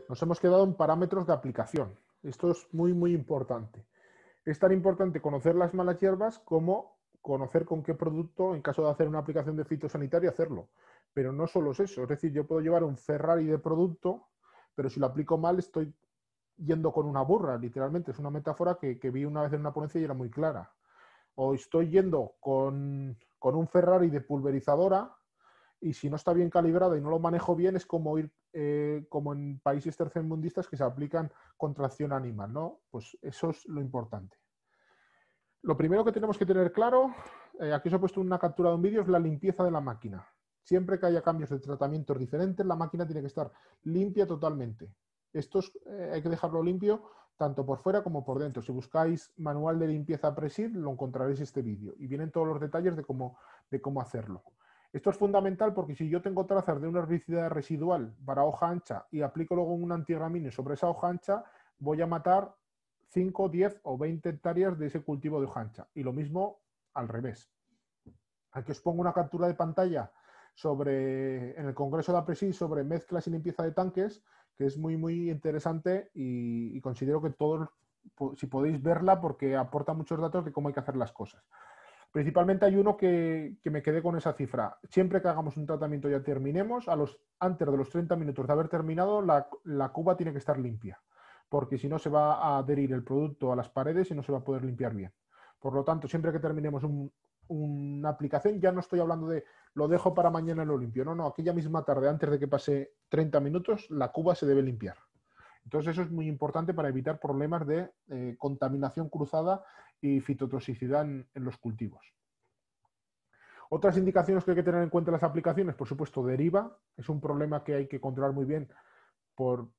Nos hemos quedado en parámetros de aplicación. Esto es muy, muy importante. Es tan importante conocer las malas hierbas como conocer con qué producto, en caso de hacer una aplicación de fitosanitario, hacerlo. Pero no solo es eso. Es decir, yo puedo llevar un Ferrari de producto, pero si lo aplico mal estoy yendo con una burra, literalmente. Es una metáfora que vi una vez en una ponencia y era muy clara. O estoy yendo con un Ferrari de pulverizadora y si no está bien calibrada y no lo manejo bien es como ir como en países tercermundistas que se aplican contracción animal, ¿no? Pues eso es lo importante. Lo primero que tenemos que tener claro, aquí os he puesto una captura de un vídeo, es la limpieza de la máquina. Siempre que haya cambios de tratamientos diferentes, la máquina tiene que estar limpia totalmente. Esto hay que dejarlo limpio tanto por fuera como por dentro. Si buscáis manual de limpieza Presid, lo encontraréis este vídeo y vienen todos los detalles de cómo hacerlo. Esto es fundamental porque si yo tengo trazas de una herbicida residual para hoja ancha y aplico luego un antigramíneo sobre esa hoja ancha, voy a matar 5, 10 o 20 hectáreas de ese cultivo de hoja ancha. Y lo mismo al revés. Aquí os pongo una captura de pantalla en el Congreso de APRESID sobre mezclas y limpieza de tanques, que es muy, muy interesante y considero que todos, si podéis verla, porque aporta muchos datos de cómo hay que hacer las cosas. Principalmente hay uno que me quedé con esa cifra. Siempre que hagamos un tratamiento ya terminemos, antes de los 30 minutos de haber terminado, la cuba tiene que estar limpia, porque si no se va a adherir el producto a las paredes y no se va a poder limpiar bien. Por lo tanto, siempre que terminemos una aplicación, ya no estoy hablando de lo dejo para mañana y lo limpio. No, no, aquella misma tarde, antes de que pase 30 minutos, la cuba se debe limpiar. Entonces eso es muy importante para evitar problemas de contaminación cruzada y fitotoxicidad en los cultivos. Otras indicaciones que hay que tener en cuenta en las aplicaciones, por supuesto, deriva. Es un problema que hay que controlar muy bien por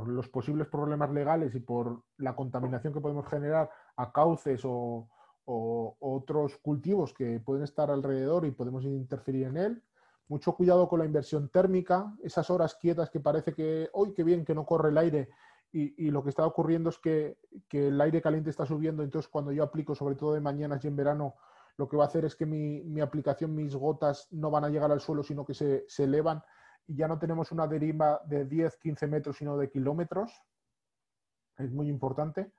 los posibles problemas legales y por la contaminación que podemos generar a cauces o otros cultivos que pueden estar alrededor y podemos interferir en él. Mucho cuidado con la inversión térmica, esas horas quietas que parece que, ¡uy, qué bien que no corre el aire! Y lo que está ocurriendo es que el aire caliente está subiendo, entonces cuando yo aplico, sobre todo de mañanas y en verano, lo que va a hacer es que mi aplicación, mis gotas no van a llegar al suelo, sino que se elevan y ya no tenemos una deriva de 10, 15 metros, sino de kilómetros. Es muy importante.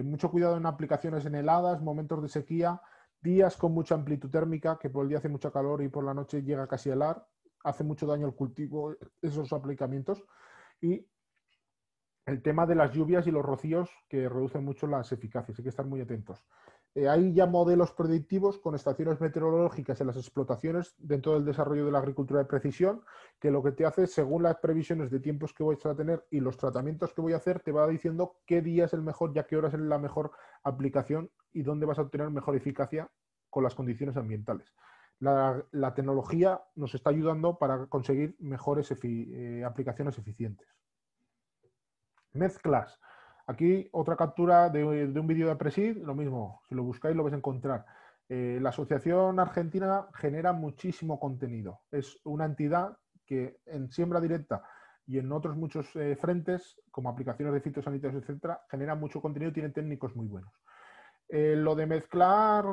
Mucho cuidado en aplicaciones en heladas, momentos de sequía, días con mucha amplitud térmica, que por el día hace mucha calor y por la noche llega casi a helar. Hace mucho daño al cultivo esos aplicamientos. Y el tema de las lluvias y los rocíos, que reducen mucho las eficacias. Hay que estar muy atentos. Hay ya modelos predictivos con estaciones meteorológicas en las explotaciones dentro del desarrollo de la agricultura de precisión, que lo que te hace, según las previsiones de tiempos que vais a tener y los tratamientos que voy a hacer, te va diciendo qué día es el mejor y a qué hora es la mejor aplicación y dónde vas a obtener mejor eficacia con las condiciones ambientales. La tecnología nos está ayudando para conseguir mejores aplicaciones eficientes. Mezclas. Aquí otra captura de un vídeo de Presid, lo mismo, si lo buscáis lo vais a encontrar. La Asociación Argentina genera muchísimo contenido. Es una entidad que en siembra directa y en otros muchos frentes, como aplicaciones de fitosanitarios, etcétera, genera mucho contenido y tiene técnicos muy buenos. Lo de mezclar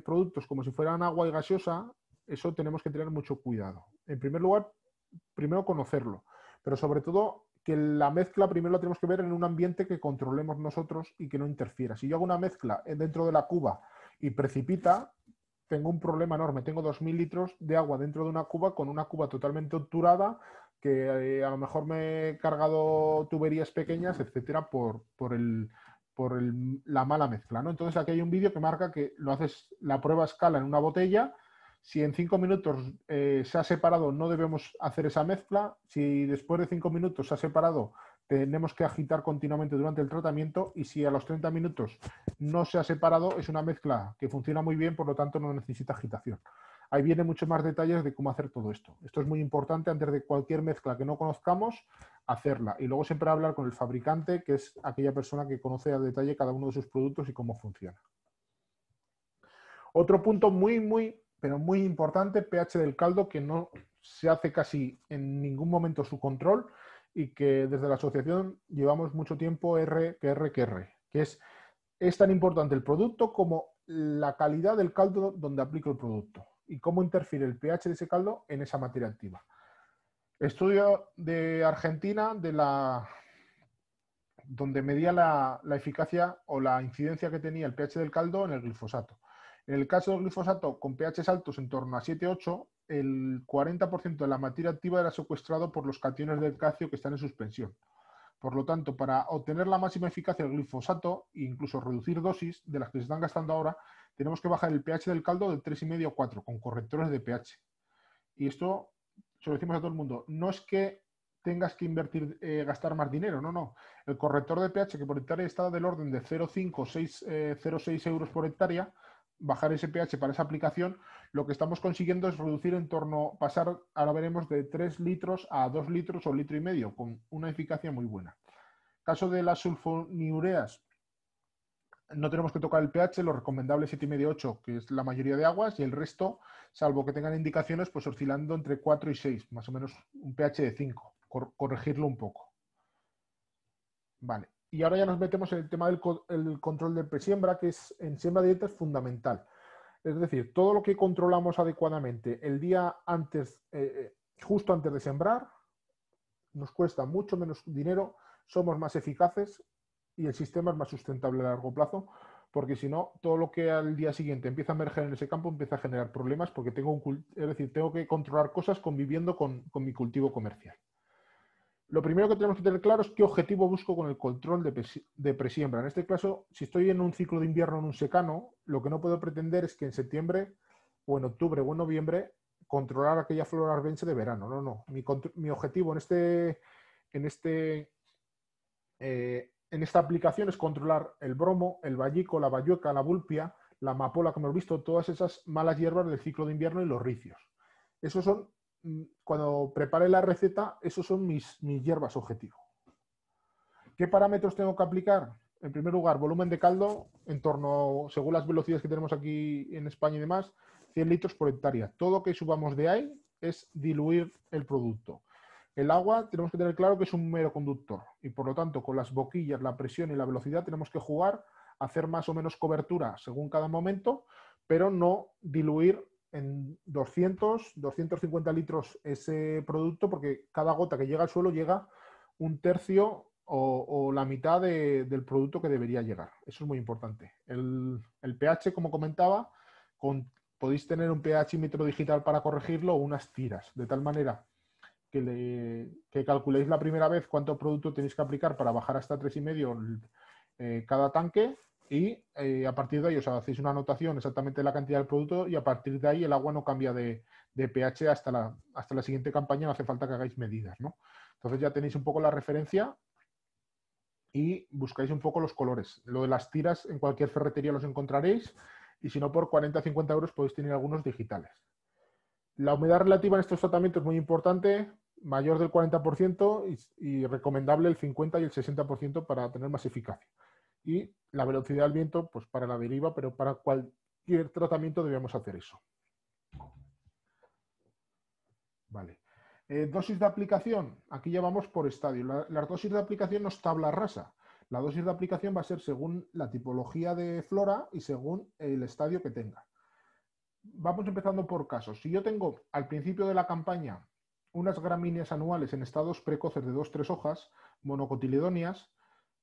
productos como si fueran agua y gaseosa, eso tenemos que tener mucho cuidado. En primer lugar, primero conocerlo, pero sobre todo que la mezcla primero la tenemos que ver en un ambiente que controlemos nosotros y que no interfiera. Si yo hago una mezcla dentro de la cuba y precipita, tengo un problema enorme. Tengo 2000 litros de agua dentro de una cuba con una cuba totalmente obturada que a lo mejor me he cargado tuberías pequeñas, etcétera, por la mala mezcla, ¿no? Entonces aquí hay un vídeo que marca que lo haces la prueba a escala en una botella. Si en 5 minutos se ha separado, no debemos hacer esa mezcla. Si después de 5 minutos se ha separado, tenemos que agitar continuamente durante el tratamiento. Y si a los 30 minutos no se ha separado, es una mezcla que funciona muy bien, por lo tanto no necesita agitación. Ahí vienen muchos más detalles de cómo hacer todo esto. Esto es muy importante antes de cualquier mezcla que no conozcamos, hacerla. Y luego siempre hablar con el fabricante, que es aquella persona que conoce a detalle cada uno de sus productos y cómo funciona. Otro punto pero muy importante, pH del caldo, que no se hace casi en ningún momento su control y que desde la asociación llevamos mucho tiempo que es tan importante el producto como la calidad del caldo donde aplico el producto y cómo interfiere el pH de ese caldo en esa materia activa. Estudio de Argentina donde medía la eficacia o la incidencia que tenía el pH del caldo en el glifosato. En el caso del glifosato con pHs altos en torno a 7-8, el 40% de la materia activa era secuestrado por los cationes del calcio que están en suspensión. Por lo tanto, para obtener la máxima eficacia del glifosato e incluso reducir dosis de las que se están gastando ahora, tenemos que bajar el pH del caldo de 3,5 o 4 con correctores de pH. Y esto se lo decimos a todo el mundo. No es que tengas que invertir, gastar más dinero, no, no. El corrector de pH que por hectárea está del orden de 0,5, 0,6 euros por hectárea, bajar ese pH para esa aplicación, lo que estamos consiguiendo es reducir en torno, pasar, ahora veremos, de 3 litros a 2 litros o litro y medio, con una eficacia muy buena. Caso de las sulfonilureas, no tenemos que tocar el pH, lo recomendable es 7,5-8, que es la mayoría de aguas, y el resto, salvo que tengan indicaciones, pues oscilando entre 4 y 6, más o menos un pH de 5, corregirlo un poco. Vale, y ahora ya nos metemos en el tema del control de presiembra, que es en siembra directa es fundamental. Es decir, todo lo que controlamos adecuadamente el día antes, justo antes de sembrar, nos cuesta mucho menos dinero, somos más eficaces y el sistema es más sustentable a largo plazo, porque si no, todo lo que al día siguiente empieza a emerger en ese campo empieza a generar problemas porque tengo que controlar cosas conviviendo con mi cultivo comercial. Lo primero que tenemos que tener claro es qué objetivo busco con el control de presiembra. En este caso, si estoy en un ciclo de invierno en un secano, lo que no puedo pretender es que en septiembre o en octubre o en noviembre controlar aquella flora arbense de verano. No, no. Mi objetivo en esta aplicación es controlar el bromo, el vallico, la bayueca, la vulpia, la amapola, como hemos visto, todas esas malas hierbas del ciclo de invierno y los ricios. Esos son, cuando prepare la receta, esos son mis hierbas objetivo. ¿Qué parámetros tengo que aplicar? En primer lugar, volumen de caldo, en torno, según las velocidades que tenemos aquí en España y demás, 100 litros por hectárea. Todo que subamos de ahí es diluir el producto. El agua tenemos que tener claro que es un mero conductor y por lo tanto con las boquillas, la presión y la velocidad tenemos que jugar, hacer más o menos cobertura según cada momento, pero no diluir en 200, 250 litros ese producto porque cada gota que llega al suelo llega un tercio o la mitad del producto que debería llegar. Eso es muy importante. El pH, como comentaba, podéis tener un pH-metro digital para corregirlo o unas tiras, de tal manera que calculéis la primera vez cuánto producto tenéis que aplicar para bajar hasta 3,5 cada tanque y a partir de ahí os hacéis una anotación exactamente de la cantidad del producto y a partir de ahí el agua no cambia de pH hasta la siguiente campaña, no hace falta que hagáis medidas, ¿no? Entonces ya tenéis un poco la referencia y buscáis un poco los colores. Lo de las tiras en cualquier ferretería los encontraréis y si no por 40 o 50 euros podéis tener algunos digitales. La humedad relativa en estos tratamientos es muy importante, mayor del 40% y recomendable el 50 y el 60% para tener más eficacia. Y la velocidad del viento, pues para la deriva, pero para cualquier tratamiento debemos hacer eso. Vale. Dosis de aplicación, aquí ya vamos por estadio. Las dosis de aplicación no es tabla rasa. La dosis de aplicación va a ser según la tipología de flora y según el estadio que tenga. Vamos empezando por casos. Si yo tengo al principio de la campaña unas gramíneas anuales en estados precoces de 2-3 hojas, monocotiledonias,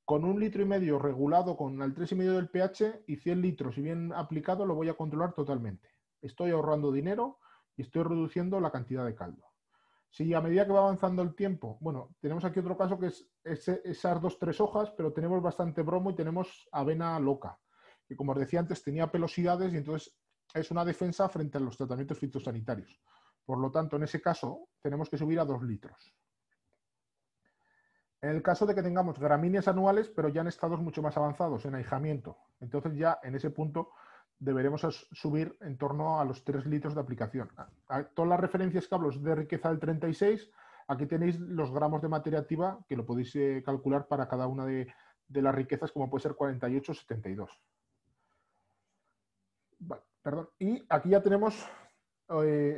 con 1,5 litros regulado con el 3,5 del pH y 100 litros, si bien aplicado, lo voy a controlar totalmente. Estoy ahorrando dinero y estoy reduciendo la cantidad de caldo. Si a medida que va avanzando el tiempo, bueno, tenemos aquí otro caso que es esas 2-3 hojas, pero tenemos bastante bromo y tenemos avena loca, que como os decía antes tenía pelosidades y entonces es una defensa frente a los tratamientos fitosanitarios. Por lo tanto, en ese caso, tenemos que subir a 2 litros. En el caso de que tengamos gramíneas anuales, pero ya en estados mucho más avanzados, en ahijamiento, entonces ya en ese punto deberemos subir en torno a los 3 litros de aplicación. Todas las referencias que hablo es de riqueza del 36, aquí tenéis los gramos de materia activa que lo podéis calcular para cada una de las riquezas, como puede ser 48 o 72. Vale, perdón. Y aquí ya tenemos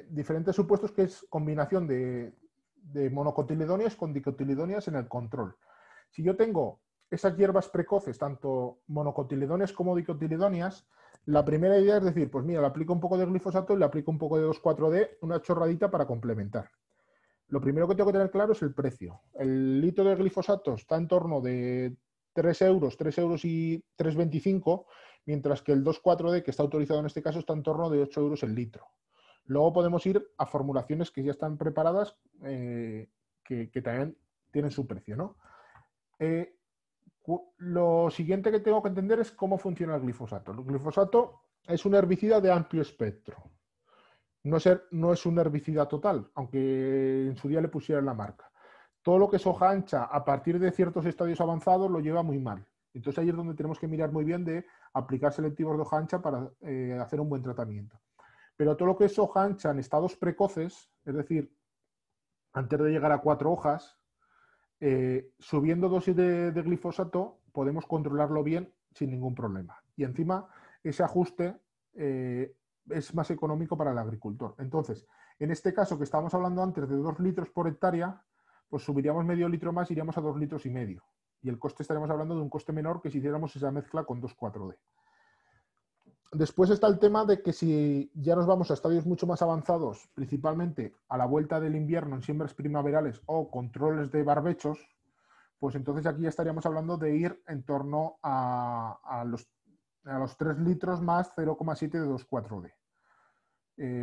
diferentes supuestos que es combinación de monocotiledonias con dicotiledonias en el control. Si yo tengo esas hierbas precoces, tanto monocotiledonias como dicotiledonias, la primera idea es decir, pues mira, le aplico un poco de glifosato y le aplico un poco de 2,4-D, una chorradita para complementar. Lo primero que tengo que tener claro es el precio. El litro de glifosato está en torno de 3 euros, 3 euros y 3,25, mientras que el 2,4-D, que está autorizado en este caso, está en torno de 8 euros el litro. Luego podemos ir a formulaciones que ya están preparadas, que también tienen su precio, ¿no? Lo siguiente que tengo que entender es cómo funciona el glifosato. El glifosato es un herbicida de amplio espectro. No es un herbicida total, aunque en su día le pusieran la marca. Todo lo que es hoja ancha a partir de ciertos estadios avanzados lo lleva muy mal. Entonces ahí es donde tenemos que mirar muy bien de aplicar selectivos de hoja ancha para hacer un buen tratamiento. Pero todo lo que es hoja ancha en estados precoces, es decir, antes de llegar a 4 hojas, subiendo dosis de glifosato podemos controlarlo bien sin ningún problema. Y encima ese ajuste es más económico para el agricultor. Entonces, en este caso que estábamos hablando antes de 2 litros por hectárea, pues subiríamos medio litro más, iríamos a 2,5 litros. Y el coste estaríamos hablando de un coste menor que si hiciéramos esa mezcla con 2,4-D. Después está el tema de que si ya nos vamos a estadios mucho más avanzados, principalmente a la vuelta del invierno en siembras primaverales o controles de barbechos, pues entonces aquí ya estaríamos hablando de ir en torno a los 3 litros más 0,7 de 2,4-D.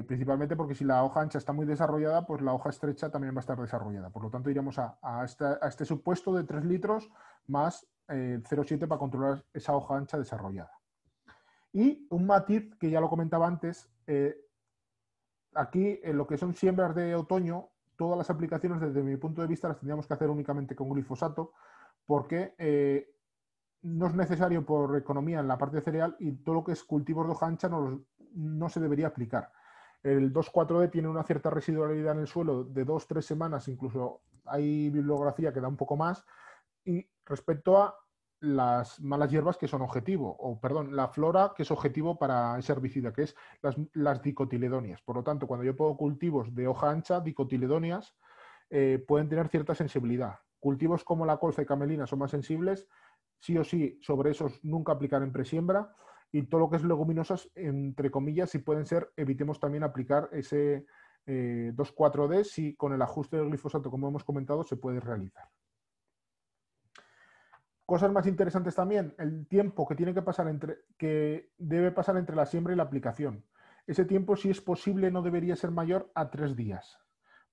Principalmente porque si la hoja ancha está muy desarrollada, pues la hoja estrecha también va a estar desarrollada. Por lo tanto, iríamos a este supuesto de 3 litros más 0,7 para controlar esa hoja ancha desarrollada. Y un matiz que ya lo comentaba antes, aquí en lo que son siembras de otoño, todas las aplicaciones desde mi punto de vista las tendríamos que hacer únicamente con glifosato, porque no es necesario por economía en la parte de cereal y todo lo que es cultivos de hoja ancha no se debería aplicar. El 2,4-D tiene una cierta residualidad en el suelo de 2-3 semanas, incluso hay bibliografía que da un poco más, y respecto a las malas hierbas que son objetivo, o perdón, la flora que es objetivo para ese herbicida, que es las dicotiledonias. Por lo tanto, cuando yo pongo cultivos de hoja ancha, dicotiledonias, pueden tener cierta sensibilidad. Cultivos como la colza y camelina son más sensibles, sí o sí, sobre esos nunca aplicar en presiembra, y todo lo que es leguminosas, entre comillas, si pueden ser, evitemos también aplicar ese 2,4-D si con el ajuste del glifosato, como hemos comentado, se puede realizar. Cosas más interesantes también, el tiempo que debe pasar entre la siembra y la aplicación. Ese tiempo, si es posible, no debería ser mayor a 3 días.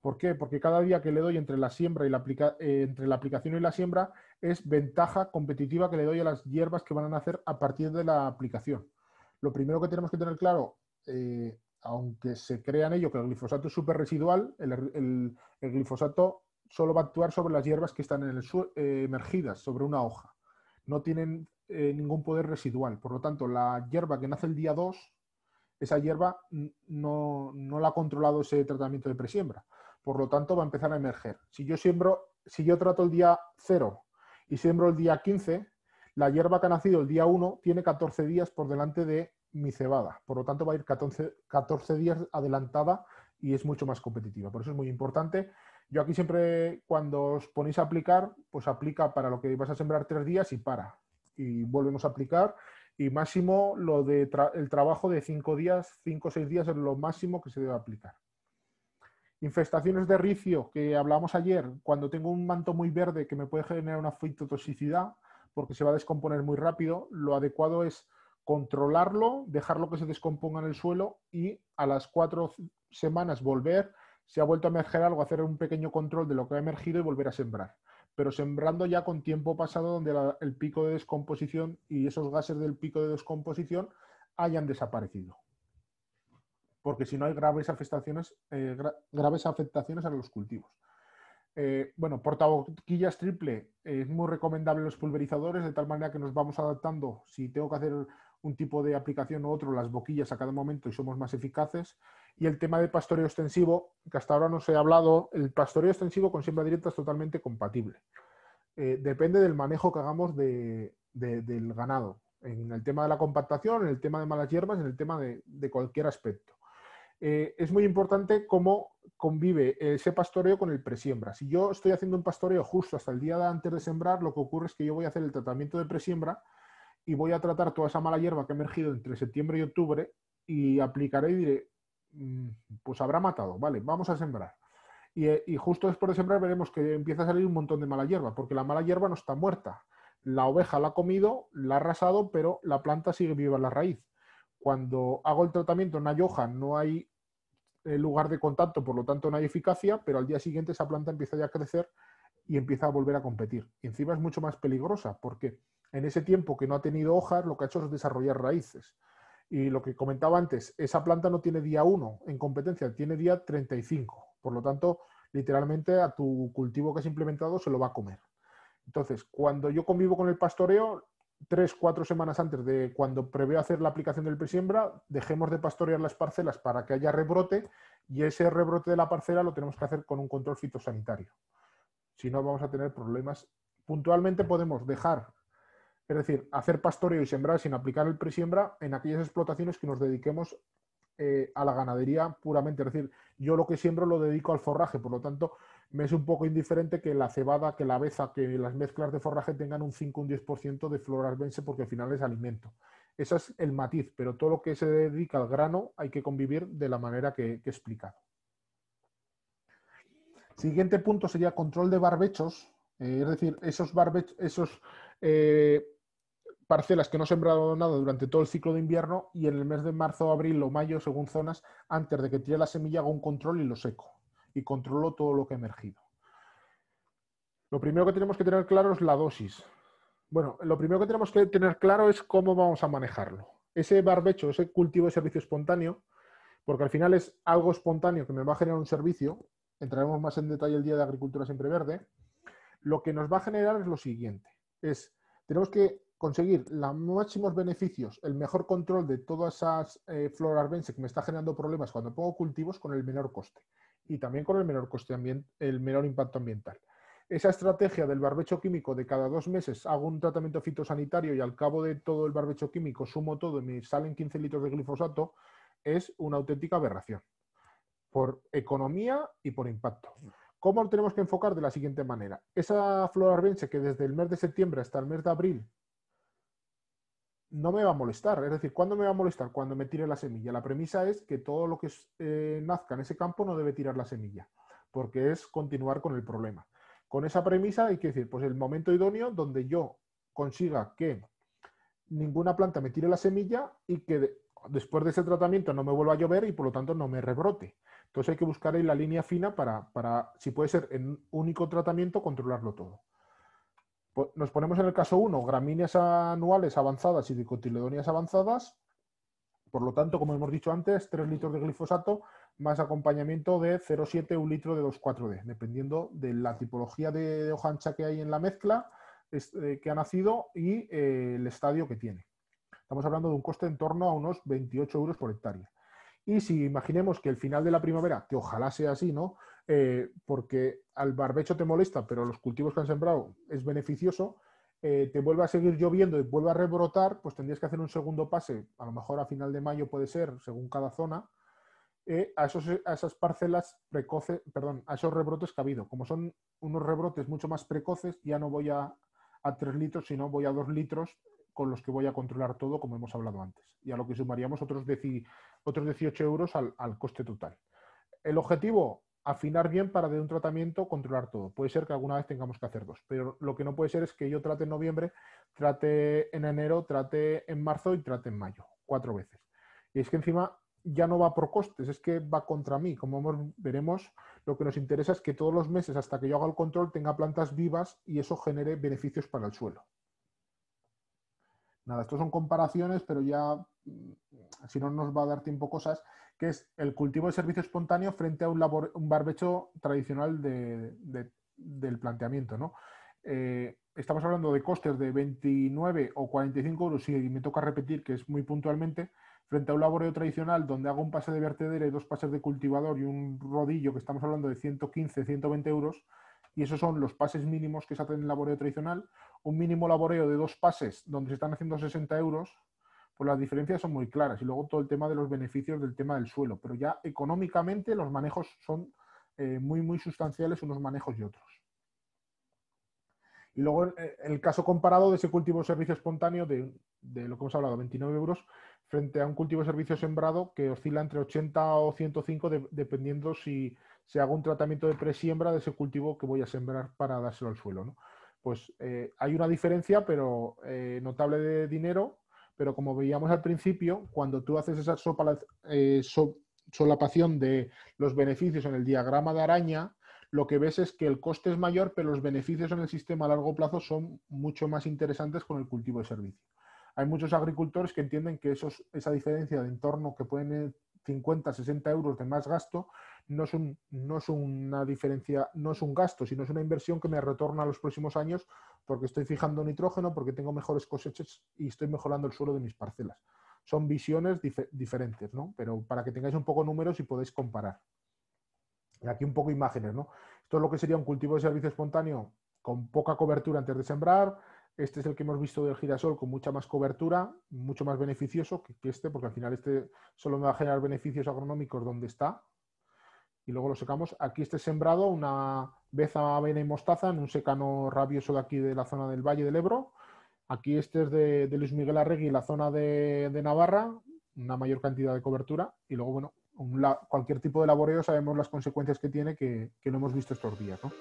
¿Por qué? Porque cada día que le doy entre la siembra y entre la aplicación y la siembra es ventaja competitiva que le doy a las hierbas que van a nacer a partir de la aplicación. Lo primero que tenemos que tener claro, aunque se crea en ello que el glifosato es súper residual, el glifosato solo va a actuar sobre las hierbas que están en el emergidas sobre una hoja. No tienen ningún poder residual. Por lo tanto, la hierba que nace el día 2, esa hierba no la ha controlado ese tratamiento de presiembra. Por lo tanto, va a empezar a emerger. Si yo trato el día 0 y siembro el día 15, la hierba que ha nacido el día 1 tiene 14 días por delante de mi cebada. Por lo tanto, va a ir 14 días adelantada y es mucho más competitiva. Por eso es muy importante. Yo aquí siempre, cuando os ponéis a aplicar, pues aplica para lo que vas a sembrar 3 días y para. Y volvemos a aplicar. Y máximo el trabajo de 5 días, 5 o 6 días es lo máximo que se debe aplicar. Infestaciones de ricio, que hablamos ayer, cuando tengo un manto muy verde que me puede generar una fitotoxicidad, porque se va a descomponer muy rápido, lo adecuado es controlarlo, dejarlo que se descomponga en el suelo y a las 4 semanas volver, si ha vuelto a emerger algo, hacer un pequeño control de lo que ha emergido y volver a sembrar. Pero sembrando ya con tiempo pasado donde el pico de descomposición y esos gases del pico de descomposición hayan desaparecido. Porque si no hay graves afectaciones a los cultivos. Bueno, portaboquillas triple es muy recomendable los pulverizadores, de tal manera que nos vamos adaptando. Si tengo que hacer un tipo de aplicación u otro, las boquillas a cada momento y somos más eficaces. Y el tema de pastoreo extensivo, que hasta ahora no se ha hablado, el pastoreo extensivo con siembra directa es totalmente compatible. Depende del manejo que hagamos del ganado, en el tema de la compactación, en el tema de malas hierbas, en el tema de cualquier aspecto. Es muy importante cómo convive ese pastoreo con el presiembra. Si yo estoy haciendo un pastoreo justo hasta el día de antes de sembrar, lo que ocurre es que yo voy a hacer el tratamiento de presiembra y voy a tratar toda esa mala hierba que ha emergido entre septiembre y octubre y aplicaré y diré, pues habrá matado, vale, vamos a sembrar. Y justo después de sembrar veremos que empieza a salir un montón de mala hierba, porque la mala hierba no está muerta. La oveja la ha comido, la ha arrasado, pero la planta sigue viva en la raíz. Cuando hago el tratamiento en hoja no hay lugar de contacto, por lo tanto no hay eficacia, pero al día siguiente esa planta empieza ya a crecer y empieza a volver a competir. Y encima es mucho más peligrosa, porque en ese tiempo que no ha tenido hojas, lo que ha hecho es desarrollar raíces. Y lo que comentaba antes, esa planta no tiene día 1 en competencia, tiene día 35. Por lo tanto, literalmente a tu cultivo que has implementado se lo va a comer. Entonces, cuando yo convivo con el pastoreo, 3-4 semanas antes de cuando preveo hacer la aplicación del presiembra, dejemos de pastorear las parcelas para que haya rebrote, y ese rebrote de la parcela lo tenemos que hacer con un control fitosanitario. Si no, vamos a tener problemas. Puntualmente podemos dejar, es decir, hacer pastoreo y sembrar sin aplicar el presiembra en aquellas explotaciones que nos dediquemos a la ganadería puramente. Es decir, yo lo que siembro lo dedico al forraje, por lo tanto, me es un poco indiferente que la cebada, que la aveza, que las mezclas de forraje tengan un 5 o un 10% de flora arbense, porque al final es alimento. Ese es el matiz, pero todo lo que se dedica al grano hay que convivir de la manera que he explicado. Siguiente punto sería control de barbechos, es decir, esos parcelas que no he sembrado nada durante todo el ciclo de invierno, y en el mes de marzo, abril o mayo, según zonas, antes de que tire la semilla hago un control y lo seco. Y controlo todo lo que ha emergido. Lo primero que tenemos que tener claro es la dosis. Bueno, lo primero que tenemos que tener claro es cómo vamos a manejarlo. Ese barbecho, ese cultivo de servicio espontáneo, porque al final es algo espontáneo que me va a generar un servicio, entraremos más en detalle el día de Agricultura Siempre Verde, lo que nos va a generar es lo siguiente, tenemos que conseguir los máximos beneficios, el mejor control de todas esas flora arbense que me está generando problemas cuando pongo cultivos con el menor coste, y también con el menor coste el menor impacto ambiental. Esa estrategia del barbecho químico de cada 2 meses hago un tratamiento fitosanitario y al cabo de todo el barbecho químico sumo todo y me salen 15 litros de glifosato, es una auténtica aberración, por economía y por impacto. ¿Cómo lo tenemos que enfocar? De la siguiente manera. Esa flora arbense que desde el mes de septiembre hasta el mes de abril no me va a molestar. Es decir, ¿cuándo me va a molestar? Cuando me tire la semilla. La premisa es que todo lo que nazca en ese campo no debe tirar la semilla, porque es continuar con el problema. Con esa premisa hay que decir, pues el momento idóneo donde yo consiga que ninguna planta me tire la semilla y que después de ese tratamiento no me vuelva a llover y por lo tanto no me rebrote. Entonces hay que buscar ahí la línea fina para, si puede ser en un único tratamiento, controlarlo todo. Nos ponemos en el caso 1, gramíneas anuales avanzadas y dicotiledonias avanzadas. Por lo tanto, como hemos dicho antes, 3 litros de glifosato más acompañamiento de 0,7 1 litro de 2,4-D, dependiendo de la tipología de hoja ancha que hay en la mezcla que ha nacido y el estadio que tiene. Estamos hablando de un coste en torno a unos 28 euros por hectárea. Y si imaginemos que el final de la primavera, que ojalá sea así, ¿no? Porque al barbecho te molesta, pero los cultivos que han sembrado es beneficioso, te vuelve a seguir lloviendo y vuelve a rebrotar, pues tendrías que hacer un segundo pase, a lo mejor a final de mayo puede ser, según cada zona, a esas parcelas precoces, perdón, a esos rebrotes que ha habido. Como son unos rebrotes mucho más precoces, ya no voy a 3 litros, sino voy a 2 litros, con los que voy a controlar todo, como hemos hablado antes. Y a lo que sumaríamos otros 18 euros al coste total. El objetivo, afinar bien para de un tratamiento controlar todo. Puede ser que alguna vez tengamos que hacer 2, pero lo que no puede ser es que yo trate en noviembre, trate en enero, trate en marzo y trate en mayo, 4 veces. Y es que encima ya no va por costes, es que va contra mí. Como veremos, lo que nos interesa es que todos los meses, hasta que yo haga el control, tenga plantas vivas y eso genere beneficios para el suelo. Nada, estos son comparaciones, pero ya, si no nos va a dar tiempo cosas, que es el cultivo de servicio espontáneo frente a un barbecho tradicional del planteamiento, ¿no? Estamos hablando de costes de 29 o 45 euros, y me toca repetir que es muy puntualmente, frente a un laboreo tradicional donde hago un pase de vertedera y 2 pases de cultivador y un rodillo, que estamos hablando de 115, 120 euros, y esos son los pases mínimos que se hacen en el laboreo tradicional. Un mínimo laboreo de 2 pases donde se están haciendo 60 euros, pues las diferencias son muy claras. Y luego todo el tema de los beneficios del tema del suelo. Pero ya económicamente los manejos son muy, muy sustanciales unos manejos y otros. Y luego el caso comparado de ese cultivo servicio espontáneo de lo que hemos hablado, 29 euros, frente a un cultivo servicio sembrado que oscila entre 80 o 105, dependiendo si hago un tratamiento de presiembra de ese cultivo que voy a sembrar para dárselo al suelo, ¿no? Pues hay una diferencia, pero notable de dinero, pero como veíamos al principio, cuando tú haces esa solapación de los beneficios en el diagrama de araña, lo que ves es que el coste es mayor, pero los beneficios en el sistema a largo plazo son mucho más interesantes con el cultivo de servicio. Hay muchos agricultores que entienden que esa diferencia de entorno que pueden 50, 60 euros de más gasto no es una diferencia, no es un gasto, sino es una inversión que me retorna a los próximos años porque estoy fijando nitrógeno, porque tengo mejores cosechas y estoy mejorando el suelo de mis parcelas. Son visiones diferentes, ¿no? Pero para que tengáis un poco números y podéis comparar. Y aquí un poco imágenes, ¿no? Esto es lo que sería un cultivo de servicio espontáneo con poca cobertura antes de sembrar. Este es el que hemos visto del girasol con mucha más cobertura, mucho más beneficioso que este, porque al final este solo me va a generar beneficios agronómicos donde está. Y luego lo secamos. Aquí este sembrado, una beza, avena y mostaza en un secano rabioso de aquí de la zona del Valle del Ebro. Aquí este es de Luis Miguel Arregui, la zona de Navarra, una mayor cantidad de cobertura. Y luego, bueno, cualquier tipo de laboreo sabemos las consecuencias que tiene que no hemos visto estos días, ¿no?